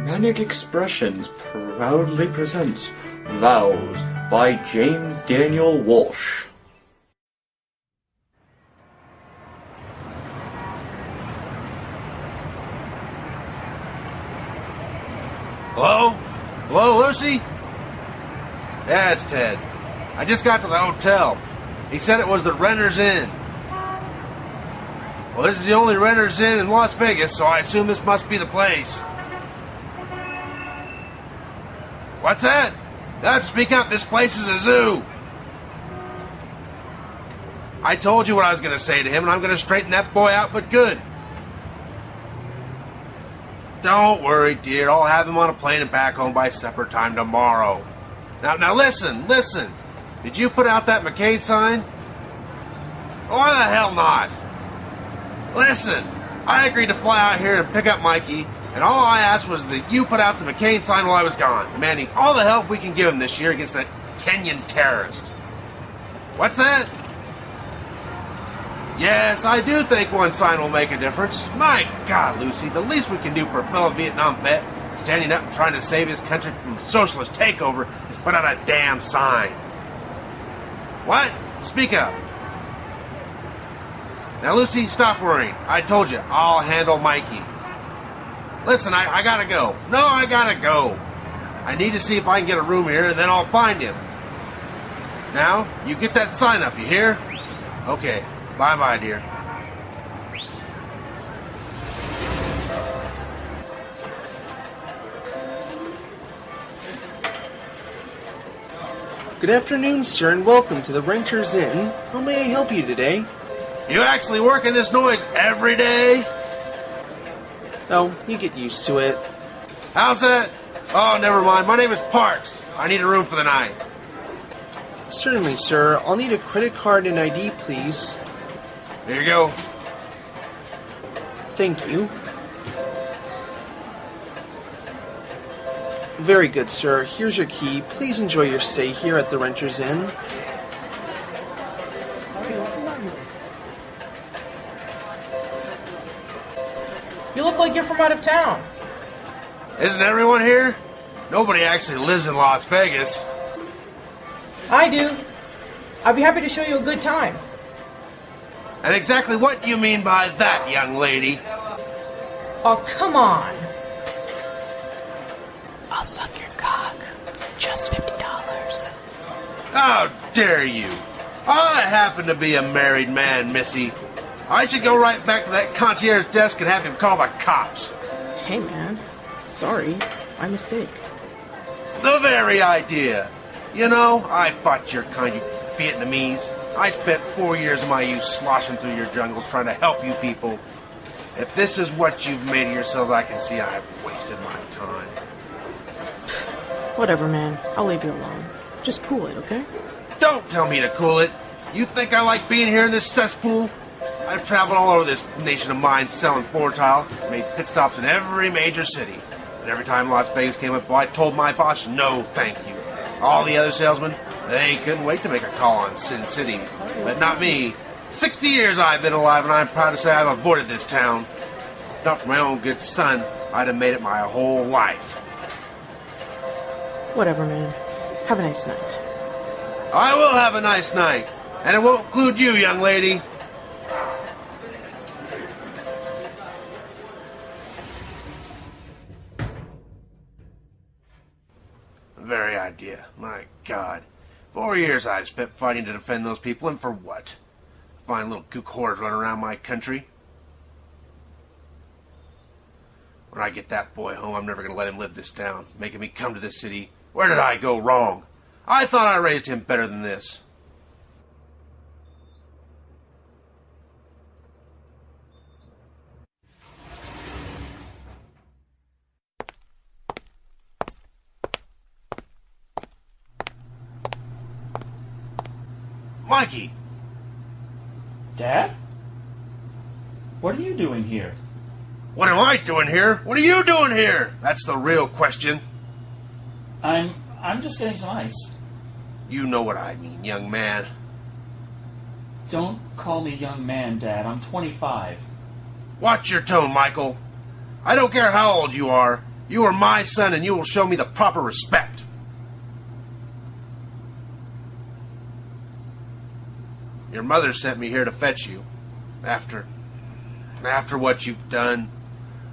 Manic Expressions proudly presents Vows by James Daniel Walsh. Hello? Hello, Lucy? Yeah, it's Ted. I just got to the hotel. He said it was the Renter's Inn. Well, this is the only Renter's Inn in Las Vegas, so I assume this must be the place. What's that? Don't speak up. This place is a zoo. I told you what I was going to say to him, and I'm going to straighten that boy out, but good. Don't worry, dear. I'll have him on a plane and back home by supper time tomorrow. Now listen. Did you put out that McCain sign? Why the hell not? Listen, I agreed to fly out here and pick up Mikey, and all I asked was that you put out the McCain sign while I was gone. The man needs all the help we can give him this year against that Kenyan terrorist. What's that? Yes, I do think one sign will make a difference. My God, Lucy, the least we can do for a fellow Vietnam vet standing up and trying to save his country from socialist takeover is put out a damn sign. What? Speak up. Now, Lucy, stop worrying. I told you, I'll handle Mikey. Listen, I gotta go. No, I gotta go. I need to see if I can get a room here, and then I'll find him. Now, you get that sign up, you hear? Okay, bye-bye, dear. Good afternoon, sir, and welcome to the Renter's Inn. How may I help you today? You actually working this noise every day? Oh, you get used to it. How's that? Oh, never mind. My name is Parks. I need a room for the night. Certainly, sir. I'll need a credit card and ID, please. Here you go. Thank you. Very good, sir. Here's your key. Please enjoy your stay here at the Renter's Inn. You look like you're from out of town. Isn't everyone here? Nobody actually lives in Las Vegas. I do. I'd be happy to show you a good time. And exactly what do you mean by that, young lady? Oh, come on. I'll suck your cock. Just $50. How dare you? I happen to be a married man, missy. I should go right back to that concierge desk and have him call the cops. Hey, man. Sorry. My mistake. The very idea. You know, I fought your kind, you Vietnamese. I spent 4 years of my youth sloshing through your jungles trying to help you people. If this is what you've made of yourselves, I can see I have wasted my time. Whatever, man. I'll leave you alone. Just cool it, okay? Don't tell me to cool it. You think I like being here in this cesspool? I've traveled all over this nation of mine selling floor tile, made pit stops in every major city. And every time Las Vegas came up, I told my boss, no thank you. All the other salesmen, they couldn't wait to make a call on Sin City. But not me. 60 years I've been alive, and I'm proud to say I've avoided this town. Not for my own good son, I'd have made it my whole life. Whatever, man. Have a nice night. I will have a nice night. And it won't include you, young lady. Very idea. My God. 4 years I've spent fighting to defend those people, and for what? Fine little kook whores running around my country. When I get that boy home, I'm never going to let him live this down, making me come to this city. Where did I go wrong? I thought I raised him better than this. Mikey! Dad? What are you doing here? What am I doing here? What are you doing here? That's the real question. I'm just getting some ice. You know what I mean, young man. Don't call me young man, Dad. I'm 25. Watch your tone, Michael. I don't care how old you are. You are my son, and you will show me the proper respect. Your mother sent me here to fetch you. After what you've done,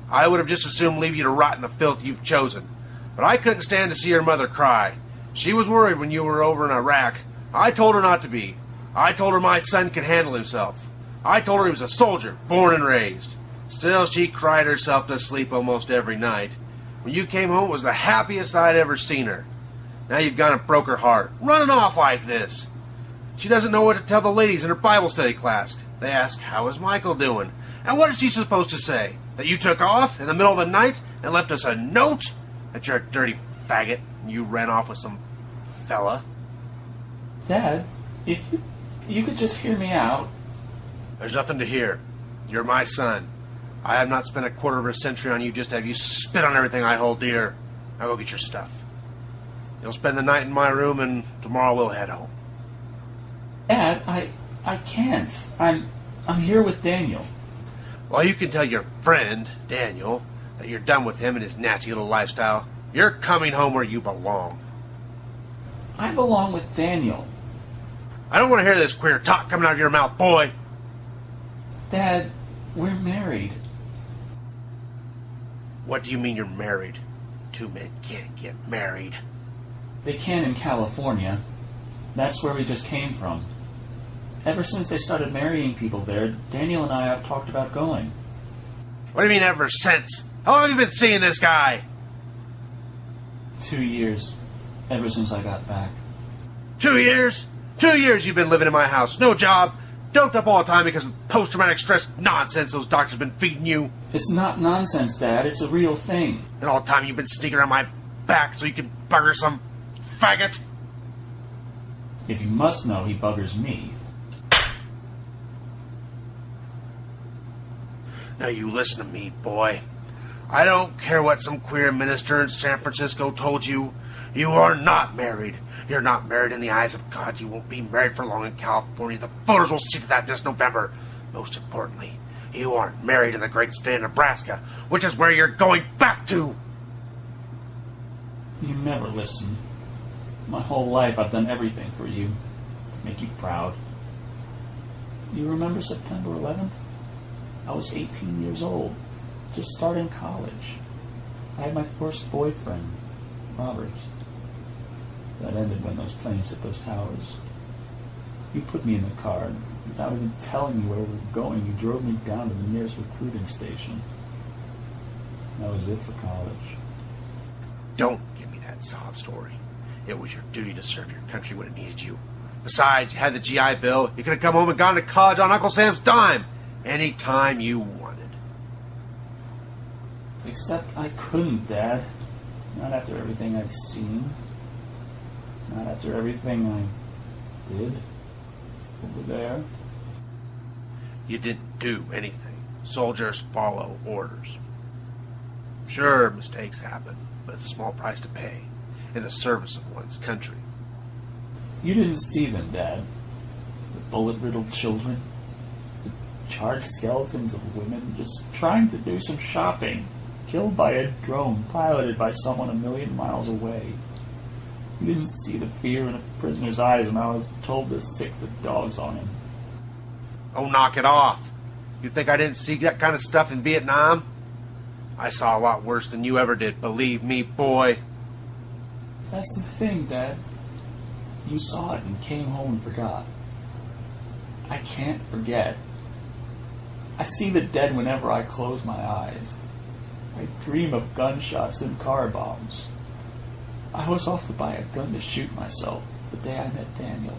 I would have just as soon leave you to rot in the filth you've chosen. But I couldn't stand to see your mother cry. She was worried when you were over in Iraq. I told her not to be. I told her my son could handle himself. I told her he was a soldier, born and raised. Still, she cried herself to sleep almost every night. When you came home, it was the happiest I'd ever seen her. Now you've gone and broke her heart, running off like this. She doesn't know what to tell the ladies in her Bible study class. They ask, how is Michael doing? And what is she supposed to say? That you took off in the middle of the night and left us a note? That you're a dirty faggot and you ran off with some fella? Dad, if you could just hear me out. There's nothing to hear. You're my son. I have not spent a quarter of a century on you just to have you spit on everything I hold dear. Now go get your stuff. You'll spend the night in my room and tomorrow we'll head home. Dad, I can't. I'm here with Daniel. Well, you can tell your friend, Daniel, that you're done with him and his nasty little lifestyle. You're coming home where you belong. I belong with Daniel. I don't want to hear this queer talk coming out of your mouth, boy. Dad, we're married. What do you mean you're married? Two men can't get married. They can in California. That's where we just came from. Ever since they started marrying people there, Daniel and I have talked about going. What do you mean ever since? How long have you been seeing this guy? 2 years. Ever since I got back. 2 years? 2 years you've been living in my house. No job. Doped up all the time because of post-traumatic stress nonsense those doctors have been feeding you. It's not nonsense, Dad. It's a real thing. And all the time you've been sneaking around my back so you can bugger some faggot. If you must know, he buggers me. Now you listen to me, boy. I don't care what some queer minister in San Francisco told you. You are not married. You're not married in the eyes of God. You won't be married for long in California. The voters will see to that this November. Most importantly, you aren't married in the great state of Nebraska, which is where you're going back to. You never listen. My whole life I've done everything for you to make you proud. You remember September 11th? I was 18 years old, just starting college. I had my first boyfriend, Robert. That ended when those planes hit those towers. You put me in the car, and without even telling me where we were going, you drove me down to the nearest recruiting station. That was it for college. Don't give me that sob story. It was your duty to serve your country when it needed you. Besides, you had the GI Bill. You could have come home and gone to college on Uncle Sam's dime any time you wanted. Except I couldn't, Dad. Not after everything I'd seen. Not after everything I did over there. You didn't do anything. Soldiers follow orders. Sure, mistakes happen, but it's a small price to pay in the service of one's country. You didn't see them, Dad. The bullet-riddled children. The charred skeletons of women just trying to do some shopping. Killed by a drone piloted by someone a million miles away. You didn't see the fear in a prisoner's eyes when I was told to sick the dogs on him. Oh, knock it off. You think I didn't see that kind of stuff in Vietnam? I saw a lot worse than you ever did, believe me, boy. That's the thing, Dad. You saw it and came home and forgot. I can't forget. I see the dead whenever I close my eyes. I dream of gunshots and car bombs. I was off to buy a gun to shoot myself the day I met Daniel.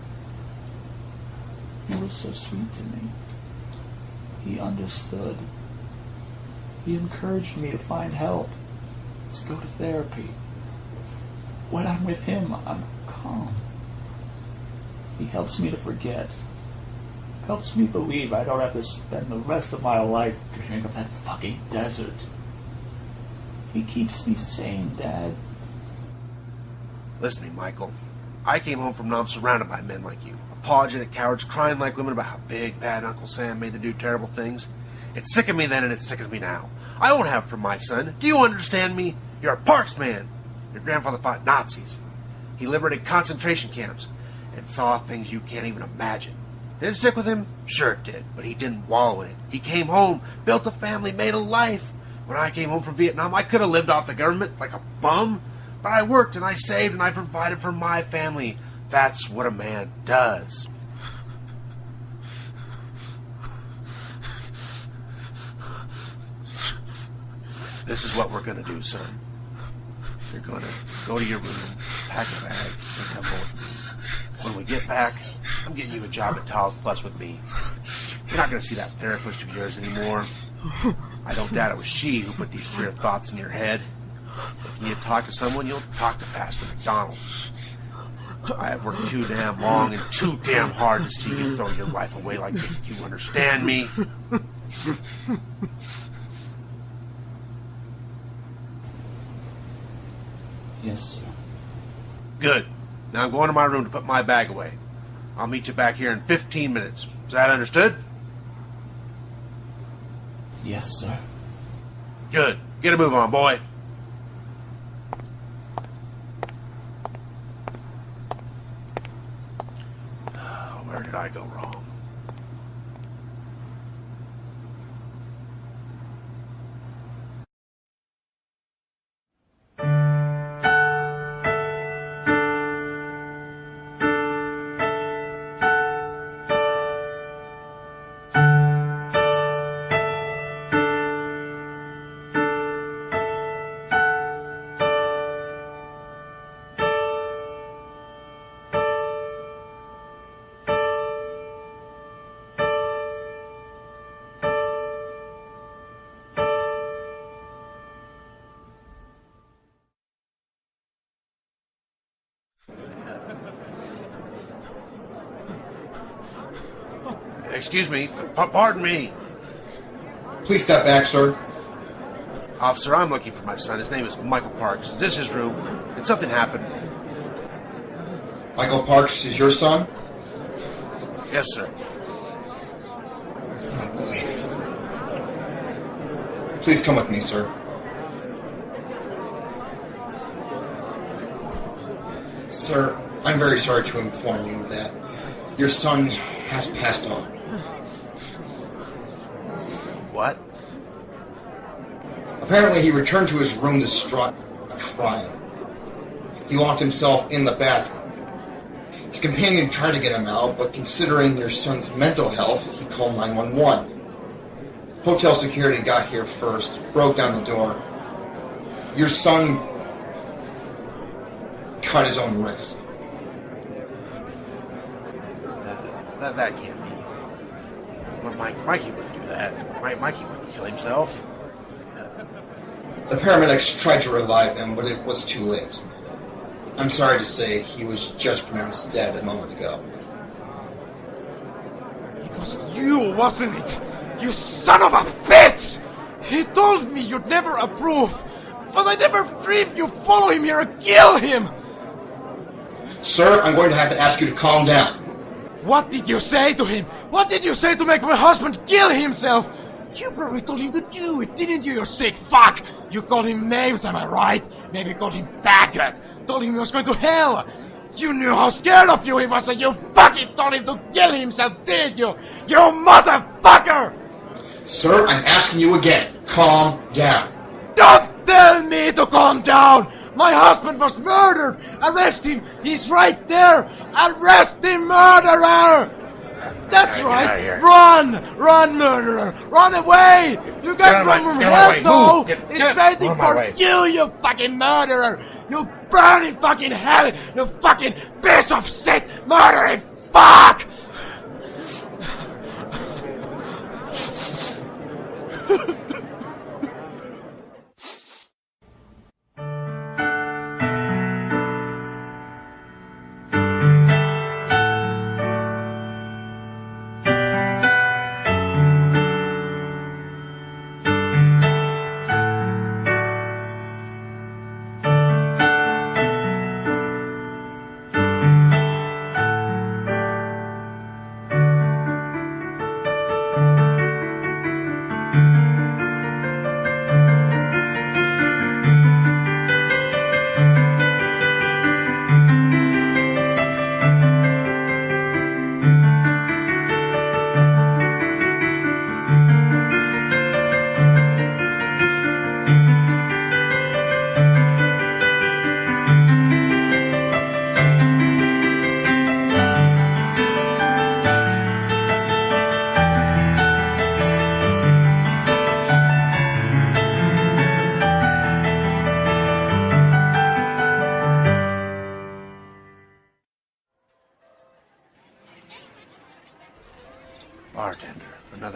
He was so sweet to me. He understood. He encouraged me to find help, to go to therapy. When I'm with him, I'm calm. He helps me to forget. Helps me believe I don't have to spend the rest of my life dreaming of that fucking desert. He keeps me sane, Dad. Listen to me, Michael. I came home from Nam surrounded by men like you. Apologetic cowards crying like women about how big, bad Uncle Sam made them do terrible things. It sickened me then and it sickens me now. I won't have it for my son. Do you understand me? You're a Parks man. Your grandfather fought Nazis. He liberated concentration camps and saw things you can't even imagine. Did it stick with him? Sure it did, but he didn't wallow in it. He came home, built a family, made a life. When I came home from Vietnam, I could have lived off the government like a bum, but I worked and I saved and I provided for my family. That's what a man does. This is what we're going to do, son. You're going to go to your room, pack a bag, and come home with me. When we get back, I'm getting you a job at Taos Plus with me. You're not going to see that therapist of yours anymore. I don't doubt it was she who put these queer thoughts in your head. If you need to talk to someone, you'll talk to Pastor McDonald. I have worked too damn long and too damn hard to see you throw your life away like this. Do you understand me? Yes, sir. Good. Now I'm going to my room to put my bag away. I'll meet you back here in 15 minutes. Is that understood? Yes, sir. Good. Get a move on, boy. Where did I go wrong? Excuse me. Pardon me. Please step back, sir. Officer, I'm looking for my son. His name is Michael Parks. Is this his room? Did something happen? Michael Parks is your son? Yes, sir. Oh, boy. Please come with me, sir. Sir, I'm very sorry to inform you that your son has passed on. What? Apparently he returned to his room distraught, crying. He locked himself in the bathroom. His companion tried to get him out, but considering your son's mental health, he called 911. Hotel security got here first, broke down the door. Your son cut his own wrist. That can't be. Well, Mikey wouldn't do that. Mikey wouldn't kill himself. The paramedics tried to revive him, but it was too late. I'm sorry to say he was just pronounced dead a moment ago. It was you, wasn't it? You son of a bitch! He told me you'd never approve, but I never dreamed you'd follow him here and kill him! Sir, I'm going to have to ask you to calm down. What did you say to him? What did you say to make my husband kill himself? You probably told him to do it, didn't you, you sick fuck? You called him names, am I right? Maybe you called him faggot. Told him he was going to hell. You knew how scared of you he was, and you fucking told him to kill himself, didn't you? You motherfucker! Sir, I'm asking you again. Calm down. Don't tell me to calm down! My husband was murdered! Arrest him! He's right there! Arrest the murderer! That's right! Run! Run, murderer! Run away! You can't run from hell, though! It's waiting for you, you fucking murderer! You burn in fucking hell! You fucking piece of shit! Murdering fuck!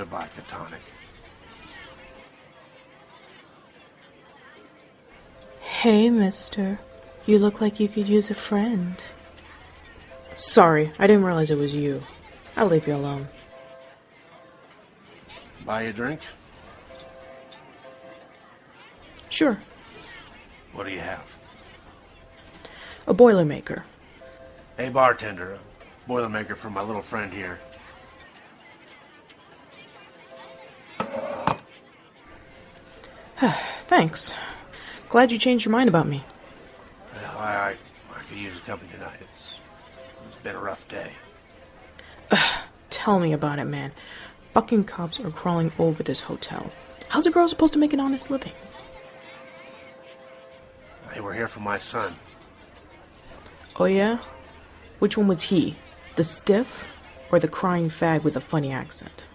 vodka tonic. Hey, mister. You look like you could use a friend. Sorry, I didn't realize it was you. I'll leave you alone. Buy you a drink? Sure. What do you have? A Boilermaker. Hey, bartender, a Boilermaker for my little friend here. Thanks. Glad you changed your mind about me. Well, I could use company tonight. It's been a rough day. Tell me about it, man. Fucking cops are crawling over this hotel. How's a girl supposed to make an honest living? Hey, we're here for my son. Oh yeah? Which one was he? The stiff or the crying fag with a funny accent?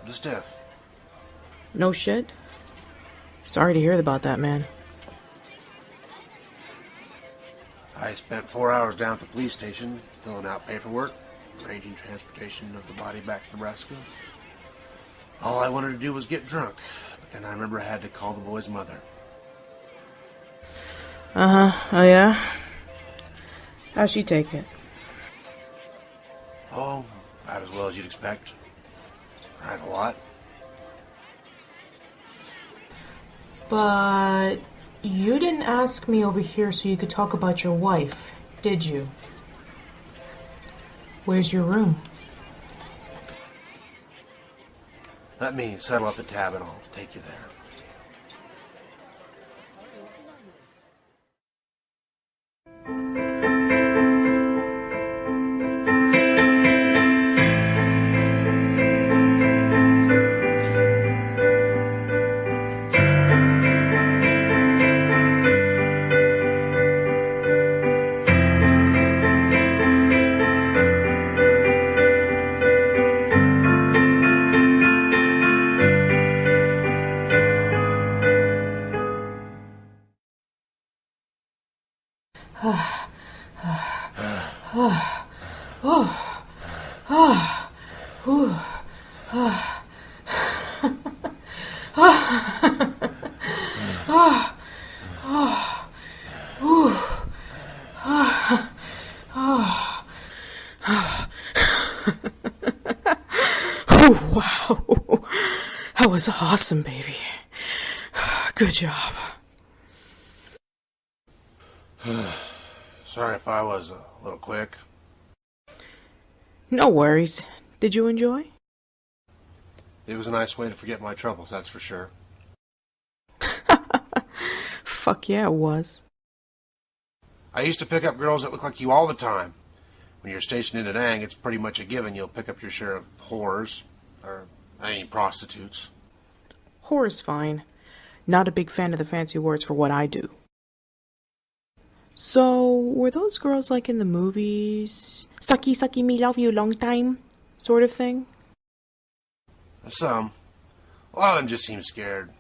The stiff. No shit? Sorry to hear about that, man. I spent 4 hours down at the police station filling out paperwork, arranging transportation of the body back to Nebraska. All I wanted to do was get drunk, but then I remember I had to call the boy's mother. Oh yeah? How'd she take it? Oh, about as well as you'd expect. Cried a lot. But you didn't ask me over here so you could talk about your wife, did you? Where's your room? Let me settle up the tab and I'll take you there. Wow. That was awesome, baby. Good job. Sorry if I was a little quick. No worries. Did you enjoy? It was a nice way to forget my troubles, that's for sure. Fuck yeah, it was. I used to pick up girls that look like you all the time. When you're stationed in Danang, it's pretty much a given you'll pick up your share of whores, or, prostitutes. Whore's fine. Not a big fan of the fancy words for what I do. So, were those girls like in the movies? Sucky, sucky, me love you long time? Sort of thing? Some. A lot of them just seemed scared.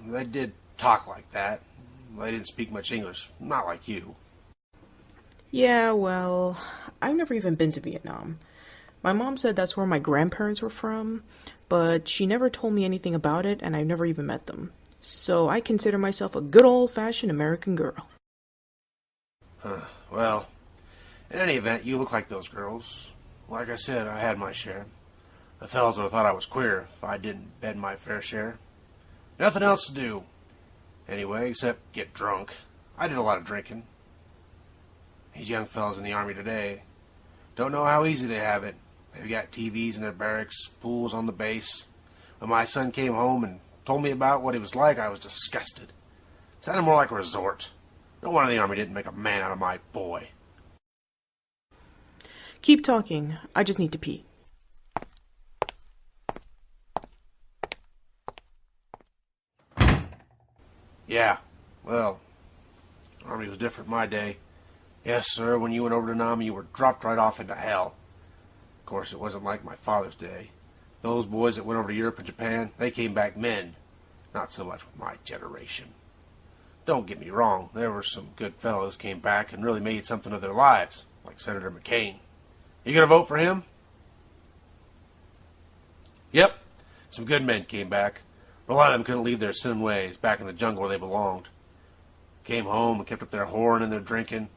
They did talk like that. They didn't speak much English. Not like you. Yeah, well, I've never even been to Vietnam. My mom said that's where my grandparents were from, but she never told me anything about it, and I've never even met them. So I consider myself a good old-fashioned American girl. Well, in any event, you look like those girls. Like I said, I had my share. The fellas would have thought I was queer if I didn't bed my fair share. Nothing else to do. Anyway, except get drunk. I did a lot of drinking. These young fellas in the Army today don't know how easy they have it. They've got TVs in their barracks, pools on the base. When my son came home and told me about what it was like, I was disgusted. It sounded more like a resort. No one in the Army didn't make a man out of my boy. Keep talking. I just need to pee. Yeah, well, Army was different in my day. Yes, sir, when you went over to Nam, you were dropped right off into hell. Of course, it wasn't like my father's day. Those boys that went over to Europe and Japan, they came back men. Not so much with my generation. Don't get me wrong, there were some good fellows came back and really made something of their lives, like Senator McCain. You gonna vote for him? Yep, some good men came back. But a lot of them couldn't leave their sin ways back in the jungle where they belonged. Came home and kept up their whoring and their drinking.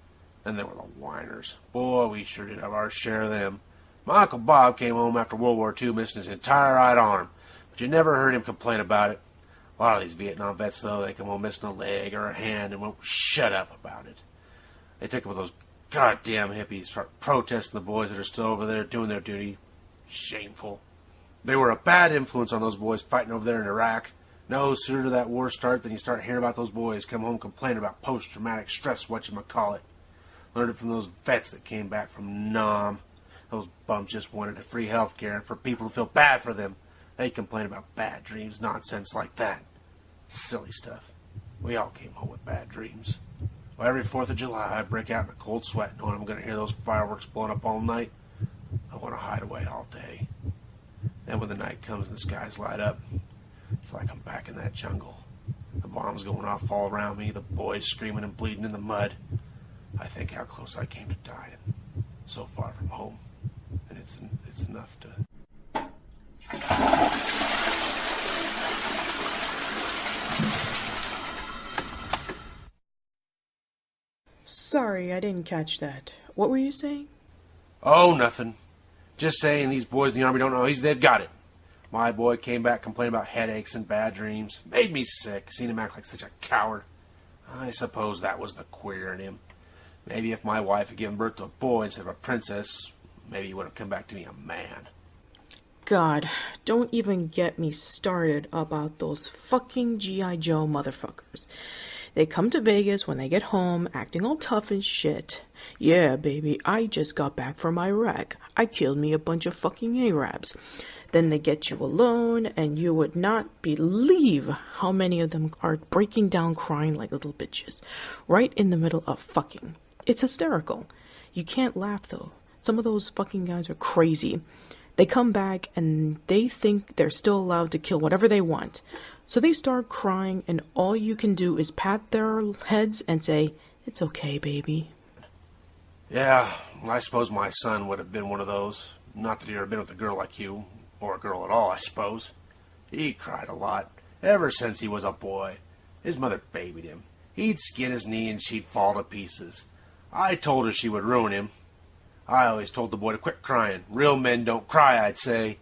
And there were the whiners. Boy, we sure did have our share of them. My Uncle Bob came home after World War II missing his entire right arm, but you never heard him complain about it. A lot of these Vietnam vets, though, they come home missing a leg or a hand and won't shut up about it. They take it with those goddamn hippies, start protesting the boys that are still over there doing their duty. Shameful. They were a bad influence on those boys fighting over there in Iraq. No sooner did that war start than you start hearing about those boys come home complaining about post-traumatic stress, whatchamacallit. Learned it from those vets that came back from Nam. Those bums just wanted free health care, and for people to feel bad for them, they complain about bad dreams, nonsense like that. Silly stuff. We all came home with bad dreams. Well, every 4th of July, I break out in a cold sweat knowing I'm going to hear those fireworks blowing up all night. I want to hide away all day. Then when the night comes and the skies light up, it's like I'm back in that jungle. The bombs going off all around me, the boys screaming and bleeding in the mud. I think how close I came to dying. So far from home. And it's enough to... Sorry, I didn't catch that. What were you saying? Oh, nothing. Just saying these boys in the Army don't know he's dead. Got it. My boy came back complaining about headaches and bad dreams. Made me sick, seeing him act like such a coward. I suppose that was the queer in him. Maybe if my wife had given birth to a boy instead of a princess, maybe he would have come back to me a man. God, don't even get me started about those fucking G.I. Joe motherfuckers. They come to Vegas when they get home, acting all tough and shit. Yeah, baby, I just got back from Iraq. I killed me a bunch of fucking Arabs. Then they get you alone, and you would not believe how many of them are breaking down crying like little bitches. Right in the middle of fucking. It's hysterical. You can't laugh, though. Some of those fucking guys are crazy. They come back, and they think they're still allowed to kill whatever they want. So they start crying, and all you can do is pat their heads and say, "It's okay, baby." Yeah, I suppose my son would have been one of those. Not that he'd ever been with a girl like you, or a girl at all, I suppose. He cried a lot, ever since he was a boy. His mother babied him. He'd skin his knee and she'd fall to pieces. I told her she would ruin him. I always told the boy to quit crying. Real men don't cry, I'd say.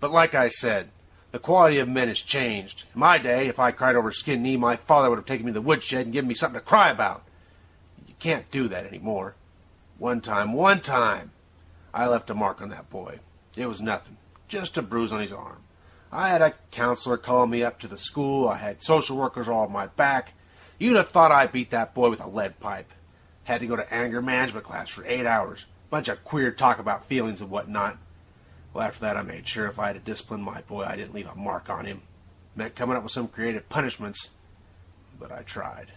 But like I said, the quality of men has changed. In my day, if I cried over a skinned knee, my father would have taken me to the woodshed and given me something to cry about. You can't do that anymore. One time, I left a mark on that boy. It was nothing. Just a bruise on his arm. I had a counselor call me up to the school. I had social workers all on my back. You'd have thought I beat that boy with a lead pipe. Had to go to anger management class for 8 hours. Bunch of queer talk about feelings and whatnot. Well, after that, I made sure if I had to discipline my boy, I didn't leave a mark on him. Meant coming up with some creative punishments. But I tried.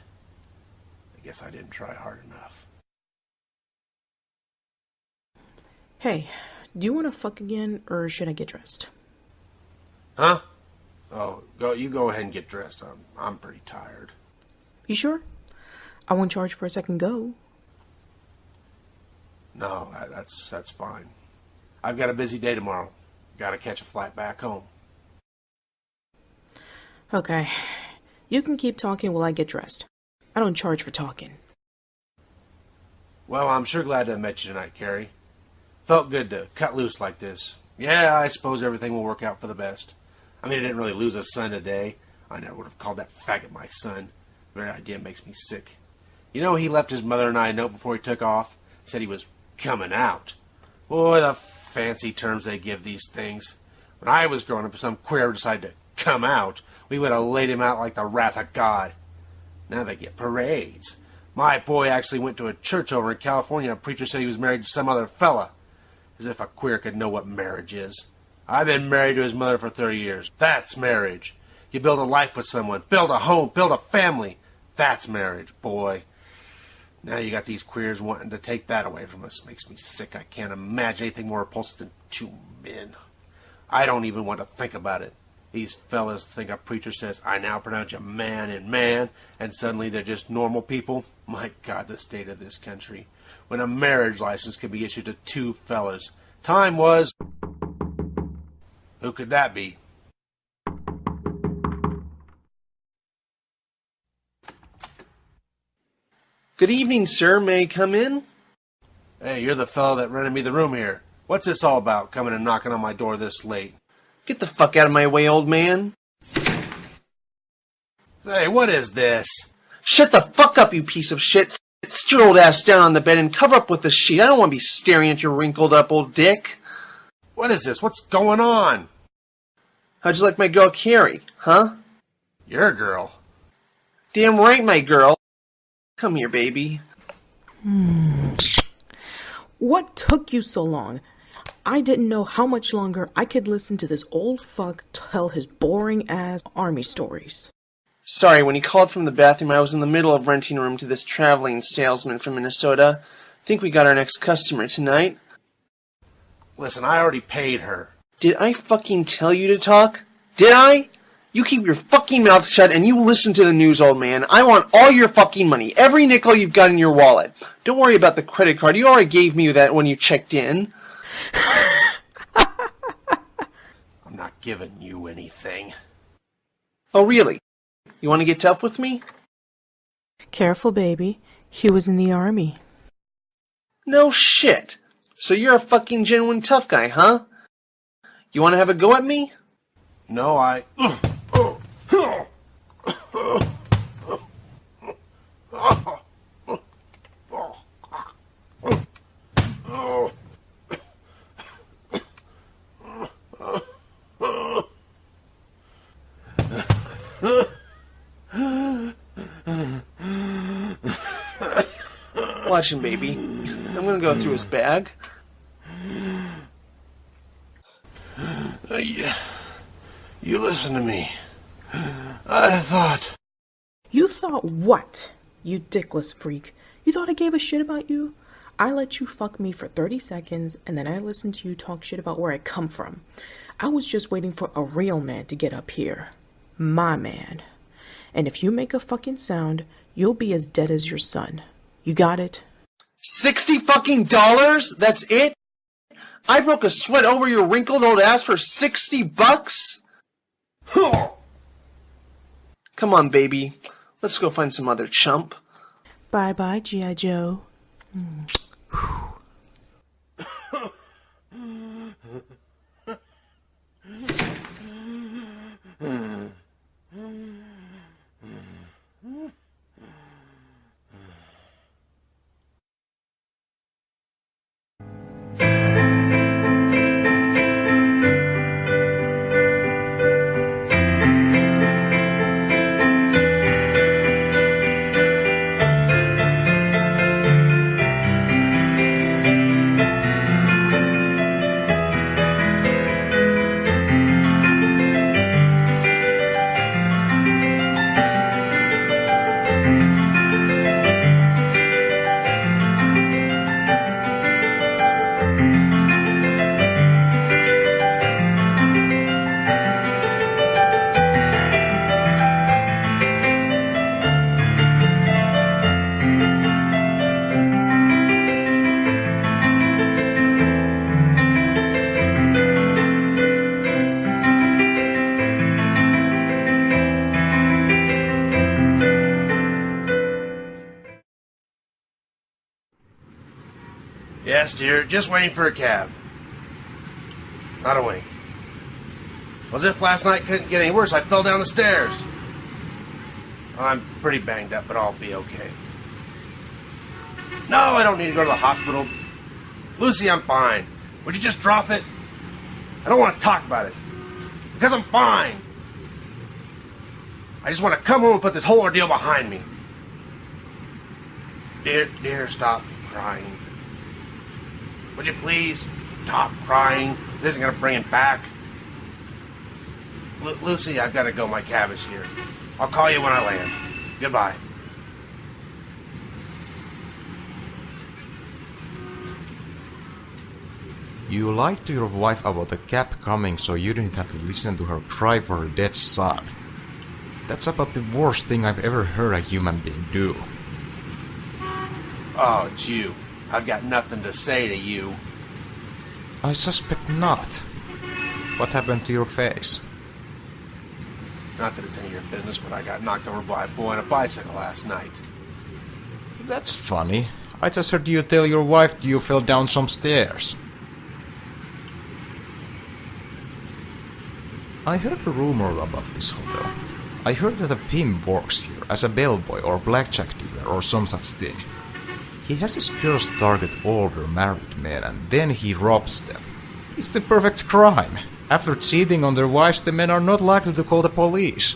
I guess I didn't try hard enough. Hey, do you want to fuck again, or should I get dressed? Huh? Oh, you go ahead and get dressed. I'm pretty tired. You sure? I won't charge for a second go. No, that's fine. I've got a busy day tomorrow. Gotta catch a flight back home. Okay. You can keep talking while I get dressed. I don't charge for talking. Well, I'm sure glad to have met you tonight, Carrie. Felt good to cut loose like this. Yeah, I suppose everything will work out for the best. I mean, I didn't really lose a son today. I never would have called that faggot my son. The very idea makes me sick. You know, he left his mother and I a note before he took off. Said he was coming out. Boy, the fancy terms they give these things. When I was growing up, if some queer decided to come out, we would have laid him out like the wrath of God. Now they get parades. My boy actually went to a church over in California. A preacher said he was married to some other fella. As if a queer could know what marriage is. I've been married to his mother for 30 years. That's marriage. You build a life with someone. Build a home. Build a family. That's marriage, boy. Now you got these queers wanting to take that away from us. Makes me sick. I can't imagine anything more repulsive than two men. I don't even want to think about it. These fellas think a preacher says, "I now pronounce you man and man," and suddenly they're just normal people. My God, the state of this country. When a marriage license could be issued to two fellas. Time was... Who could that be? Good evening, sir. May I come in? Hey, you're the fellow that rented me the room here. What's this all about, coming and knocking on my door this late? Get the fuck out of my way, old man. Hey, what is this? Shut the fuck up, you piece of shit. Sit your old ass down on the bed and cover up with the sheet. I don't want to be staring at your wrinkled up old dick. What is this? What's going on? How'd you like my girl Carrie, huh? Your girl. Damn right, my girl. Come here, baby. What took you so long? I didn't know how much longer I could listen to this old fuck tell his boring-ass army stories. Sorry, when he called from the bathroom, I was in the middle of renting a room to this traveling salesman from Minnesota. Think we got our next customer tonight. Listen, I already paid her. Did I fucking tell you to talk? Did I? You keep your fucking mouth shut and you listen to the news, old man. I want all your fucking money. Every nickel you've got in your wallet. Don't worry about the credit card. You already gave me that when you checked in. I'm not giving you anything. Oh, really? You want to get tough with me? Careful, baby. He was in the army. No shit. So you're a fucking genuine tough guy, huh? You want to have a go at me? No, I... Watch him, baby. I'm gonna go through his bag. You listen to me. I thought... You thought what, you dickless freak? You thought I gave a shit about you? I let you fuck me for 30 seconds, and then I listened to you talk shit about where I come from. I was just waiting for a real man to get up here. My man. And if you make a fucking sound, you'll be as dead as your son. You got it? $60 fucking dollars? That's it? I broke a sweat over your wrinkled old ass for $60? Come on, baby. Let's go find some other chump. Bye-bye, G.I. Joe. Yes, dear, just waiting for a cab. Not a wink. As if last night couldn't get any worse, I fell down the stairs. I'm pretty banged up, but I'll be okay. No, I don't need to go to the hospital. Lucy, I'm fine. Would you just drop it? I don't want to talk about it. Because I'm fine. I just want to come home and put this whole ordeal behind me. Dear, stop crying. Would you please stop crying? This isn't going to bring it back. Lucy, I've got to go. My cab is here. I'll call you when I land. Goodbye. You lied to your wife about the cab coming so you didn't have to listen to her cry for her dead son. That's about the worst thing I've ever heard a human being do. Oh, it's you. I've got nothing to say to you. I suspect not. What happened to your face? Not that it's any of your business, but I got knocked over by a boy on a bicycle last night. That's funny. I just heard you tell your wife you fell down some stairs. I heard a rumor about this hotel. I heard that a pimp works here as a bellboy or blackjack dealer or some such thing. He has his girls target older married men and then he robs them. It's the perfect crime. After cheating on their wives, the men are not likely to call the police.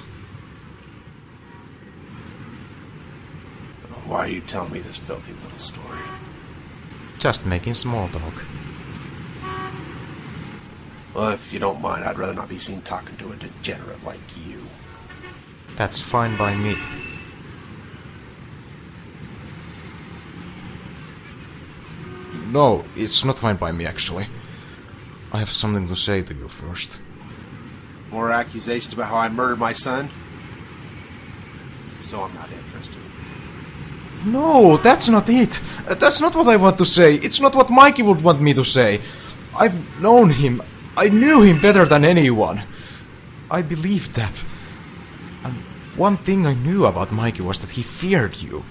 Why are you telling me this filthy little story? Just making small talk. Well, if you don't mind, I'd rather not be seen talking to a degenerate like you. That's fine by me. No, it's not fine by me, actually. I have something to say to you first. More accusations about how I murdered my son? So I'm not interested. No, that's not it. That's not what I want to say. It's not what Mikey would want me to say. I've known him. I knew him better than anyone. I believed that. And one thing I knew about Mikey was that he feared you.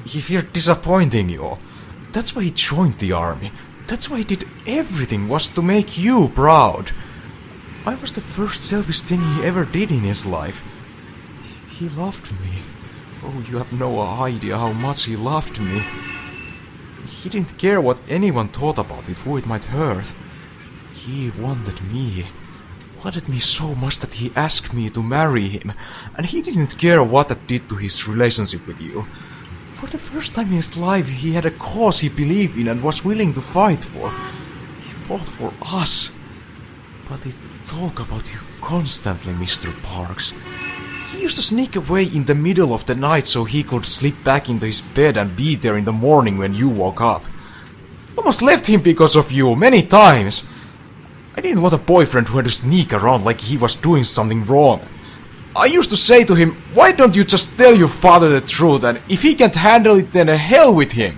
He feared disappointing you. That's why he joined the army. That's why he did everything, was to make you proud. I was the first selfish thing he ever did in his life. He loved me. Oh, you have no idea how much he loved me. He didn't care what anyone thought about it, who it might hurt. He wanted me. Wanted me so much that he asked me to marry him. And he didn't care what that did to his relationship with you. For the first time in his life, he had a cause he believed in and was willing to fight for. He fought for us. But he talked about you constantly, Mr. Parks. He used to sneak away in the middle of the night so he could slip back into his bed and be there in the morning when you woke up. I almost left him because of you, many times. I didn't want a boyfriend who had to sneak around like he was doing something wrong. I used to say to him, why don't you just tell your father the truth, and if he can't handle it, then hell with him.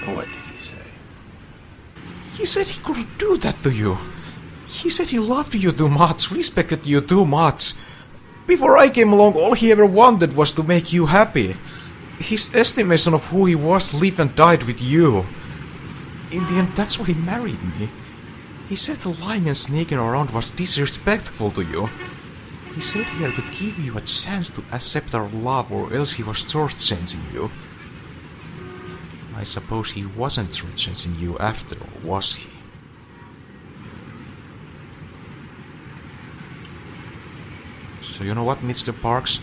What did he say? He said he couldn't do that to you. He said he loved you too much, respected you too much. Before I came along, all he ever wanted was to make you happy. His estimation of who he was lived and died with you. In the end, that's why he married me. He said the lying and sneaking around was disrespectful to you. He said he had to give you a chance to accept our love, or else he was shortchanging you. I suppose he wasn't shortchanging you after all, was he? So you know what, Mr. Parks?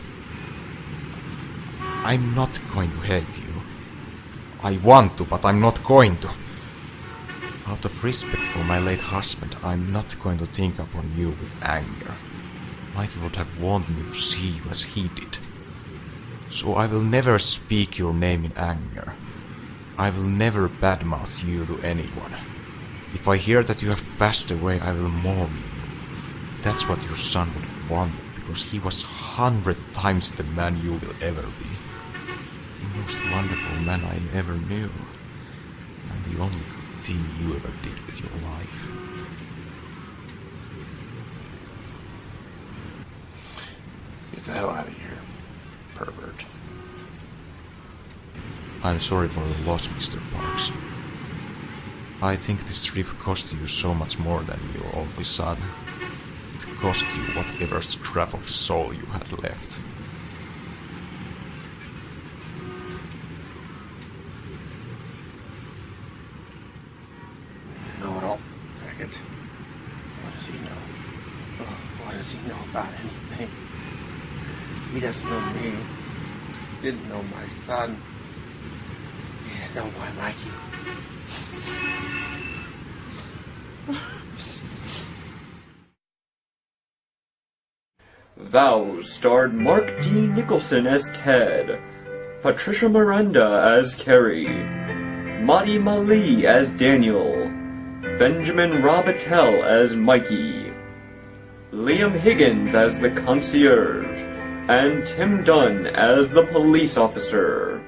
I'm not going to hate you. I want to, but I'm not going to. Out of respect for my late husband, I'm not going to think upon you with anger. Mikey would have wanted me to see you as he did. So I will never speak your name in anger. I will never badmouth you to anyone. If I hear that you have passed away, I will mourn you. That's what your son would have wanted, because he was 100 times the man you will ever be. The most wonderful man I ever knew. And the only good thing you ever did with your life. Get the hell out of here, pervert. I'm sorry for the loss, Mr. Parks. I think this trip cost you so much more than your only son. It cost you whatever scrap of soul you had left. Know-it-all faggot. What does he know? Oh, what does he know about anything? He doesn't know me. He didn't know my son. He didn't know my Mikey. Vows starred Mark D. Nicholson as Ted, Patricia Miranda as Carrie, Madi Mali as Daniel, Benjamin Robitel as Mikey, Liam Higgins as the concierge, and Tim Dunn as the police officer.